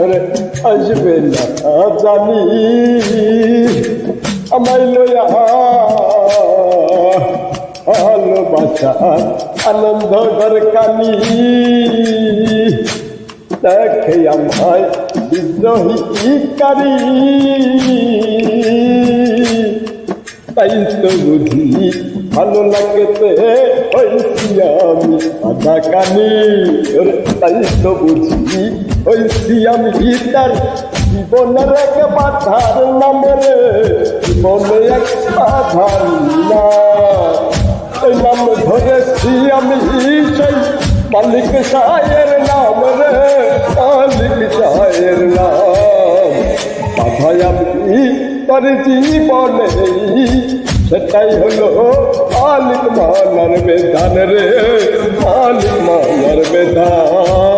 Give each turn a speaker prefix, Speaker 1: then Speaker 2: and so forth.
Speaker 1: ওরে আসবে না জানি আমায় লয়া ভালোবাসা আনন্দ দরকানি দেখে আমায় বিদ্রোহী কারি তাই তো বুঝি ভালো লাগতে হয়েছি আমি আধা কানি তাই তো বুঝি হয়েছি আমি তার জীবনের এক বাধার নামে রে জীবনে এক বাধার না এই নাম ধরেছি আমি সেই মালিক সাহের নাম রে মালিক সাহের নাম বাধায় আমি তার জীবনে সেটাই হলো মালিক মালার বেদান রে মালিক মালার বেদান।